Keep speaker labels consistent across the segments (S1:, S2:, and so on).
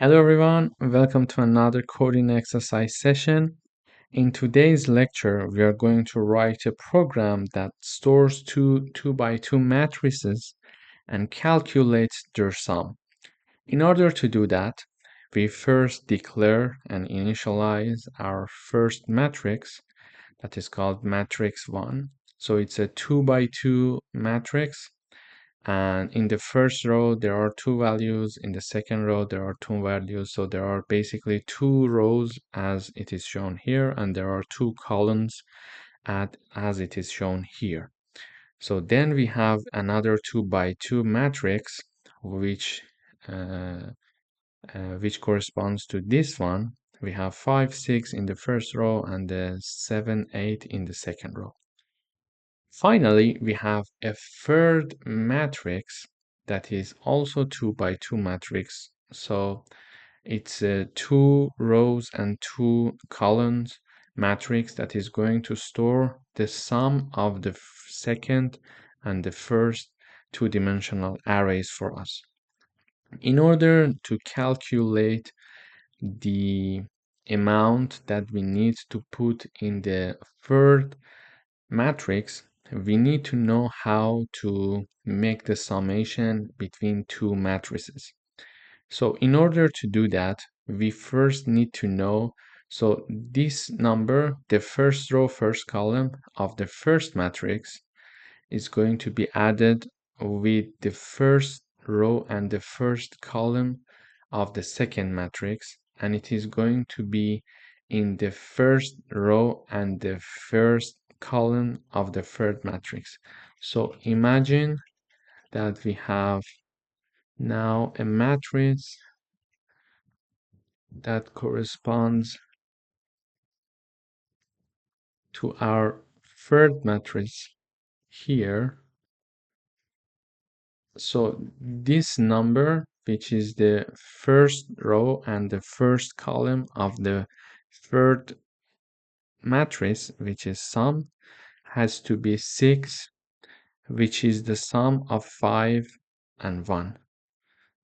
S1: Hello everyone, welcome to another coding exercise session. In today's lecture, we are going to write a program that stores two by two matrices and calculates their sum. In order to do that, we first declare and initialize our first matrix that is called matrix 1. So it's a 2 by 2 matrix, and in the first row there are two values, in the second row there are two values, so there are basically two rows as it is shown here, and there are two columns as it is shown here. So then we have another 2 by 2 matrix uh, which corresponds to this one. We have 5 6 in the first row and 7 8 in the second row. Finally, we have a third matrix that is also 2 by 2 matrix. So it's a 2 rows and 2 columns matrix that is going to store the sum of the second and the first two-dimensional arrays for us. In order to calculate the amount that we need to put in the third matrix, we need to know how to make the summation between two matrices. So in order to do that, we first need to know, so this number, the first row, first column of the first matrix is going to be added with the first row and the first column of the second matrix, and it is going to be in the first row and the first column of the third matrix. So imagine that we have now a matrix that corresponds to our third matrix here. So this number, which is the first row and the first column of the third matrix, which is sum, has to be 6, which is the sum of 5 and 1.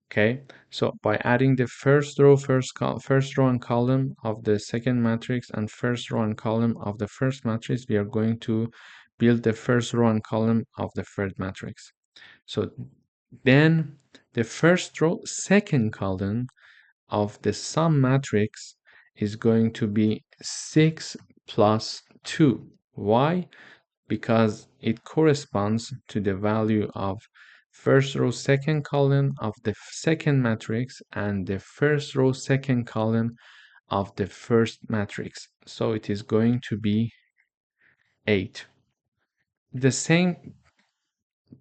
S1: Okay, so by adding the first row, first row and column of the second matrix and first row and column of the first matrix, we are going to build the first row and column of the third matrix. So then the first row, second column of the sum matrix is going to be 6 plus 2. Why? Because it corresponds to the value of first row, second column of the second matrix and the first row, second column of the first matrix. So it is going to be 8. The same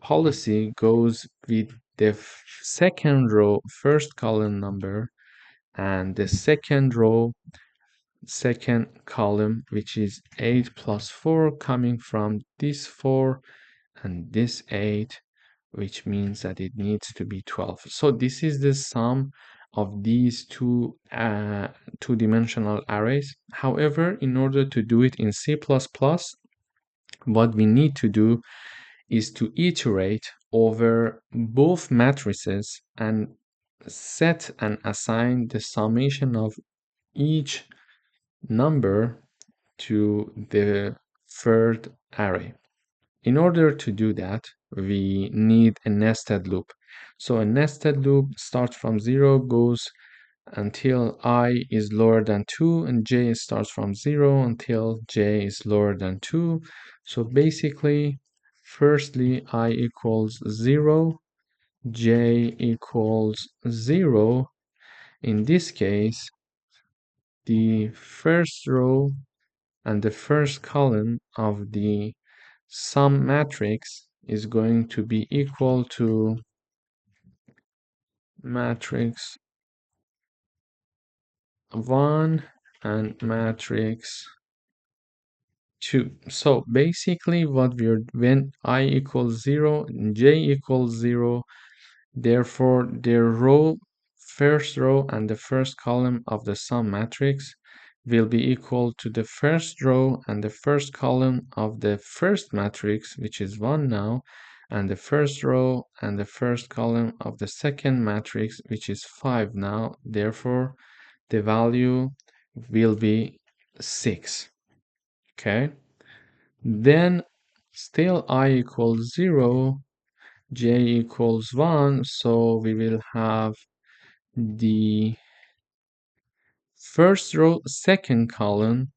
S1: policy goes with the second row, first column number, and the second row, second column, which is 8 plus 4, coming from this 4 and this 8, which means that it needs to be 12. So this is the sum of these two-dimensional arrays. However, in order to do it in C++, what we need to do is to iterate over both matrices and set and assign the summation of each number to the third array. In order to do that, we need a nested loop. So a nested loop starts from 0, goes until I is lower than 2, and j starts from 0 until j is lower than 2. So basically, firstly, I equals 0, j equals 0. In this case, the first row and the first column of the sum matrix is going to be equal to matrix 1 and matrix 2. So basically when I equals 0, j equals 0, therefore the first row and the first column of the sum matrix will be equal to the first row and the first column of the first matrix, which is 1 now, and the first row and the first column of the second matrix, which is 5 now. Therefore, the value will be 6. Okay. Then still I equals 0, j equals 1. So we will have the first row, second column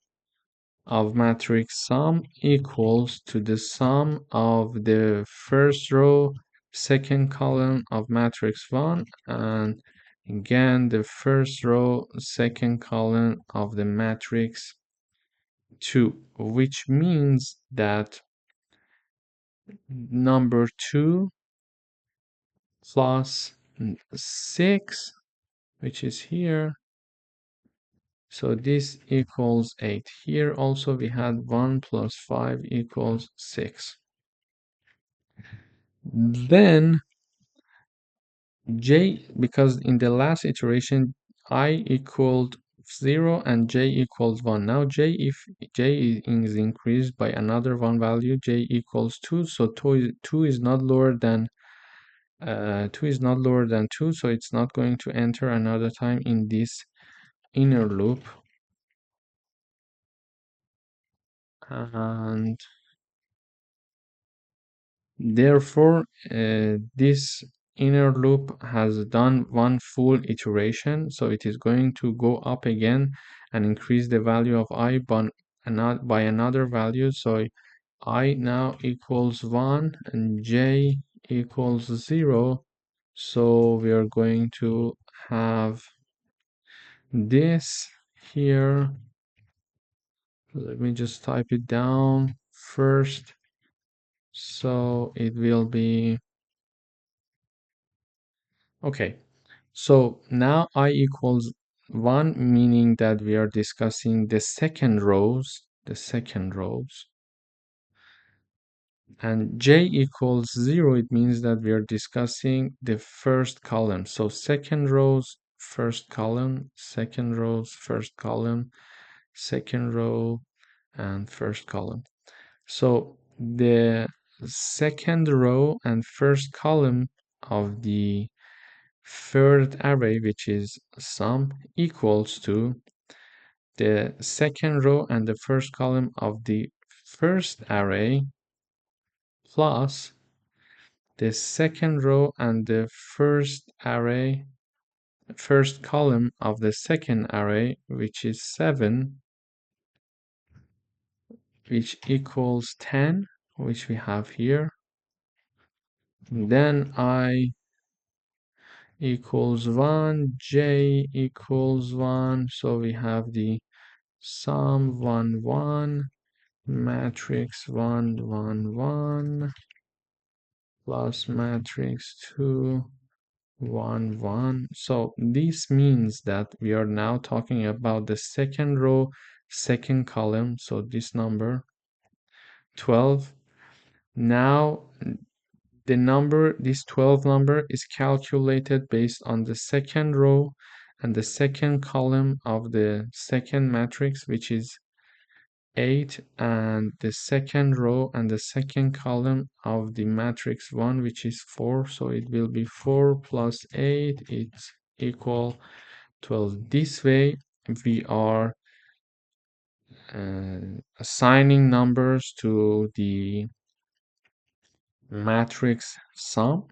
S1: of matrix sum equals to the sum of the first row, second column of matrix 1, and again the first row, second column of the matrix 2, which means that number 2 plus 6, which is here, so this equals 8. Here also we had 1 plus 5 equals 6. Then j, because in the last iteration I equaled 0 and j equals 1. Now j, if j is increased by another one value, j equals 2. So 2 is not lower than 2 is not lower than 2, so it's not going to enter another time in this inner loop. And therefore, this inner loop has done one full iteration, so it is going to go up again and increase the value of I by another value. So I now equals 1 and j equals 0. So we are going to have this here. Let me just type it down first. So it will be okay. So now I equals 1, meaning that we are discussing the second rows, and j equals 0, it means that we are discussing the first column. So second rows, first column, second rows, first column, second row, and first column. So the second row and first column of the third array, which is sum, equals to the second row and the first column of the first array plus the second row and the first column of the second array, which is 7, which equals 10, which we have here. Then I equals 1, j equals 1, so we have the sum 1 1, matrix 1 1 1 plus matrix 2 1 1. So this means that we are now talking about the second row, second column, so this number 12. Now this 12 number is calculated based on the second row and the second column of the second matrix, which is 8, and the second row and the second column of the matrix 1, which is 4. So it will be 4 plus 8, it's equal 12. This way we are assigning numbers to the matrix sum,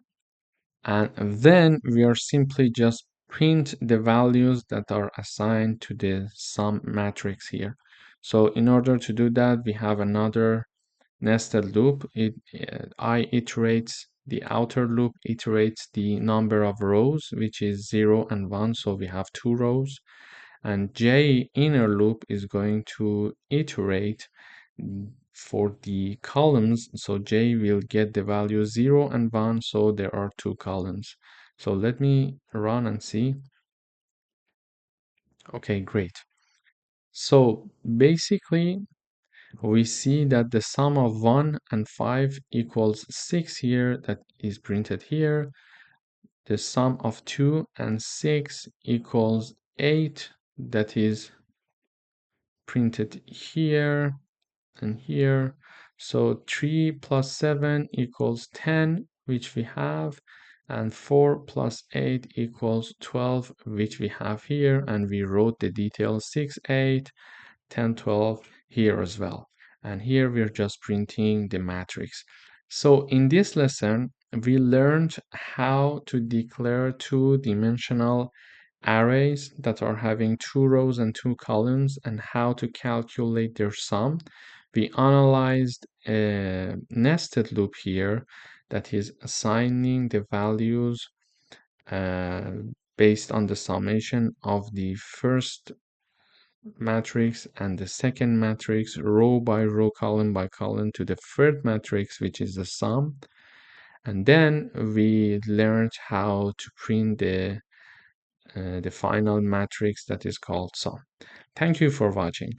S1: and then we are simply just print the values that are assigned to the sum matrix here. So in order to do that, we have another nested loop. The outer loop iterates the number of rows, which is 0 and 1, so we have 2 rows, and j inner loop is going to iterate for the columns, so j will get the value 0 and 1, so there are 2 columns. So let me run and see. Okay, great. So basically we see that the sum of 1 and 5 equals 6 here, that is printed here. The sum of 2 and 6 equals 8, that is printed here and here. So 3 plus 7 equals 10, which we have, and 4 plus 8 equals 12, which we have here, and we wrote the details 6, 8, 10, 12 here as well. And here we're just printing the matrix. So in this lesson, we learned how to declare two-dimensional arrays that are having 2 rows and 2 columns and how to calculate their sum. We analyzed a nested loop here that is assigning the values uh, based on the summation of the first matrix and the second matrix, row by row, column by column, to the third matrix, which is the sum. And then we learned how to print the final matrix that is called sum. Thank you for watching.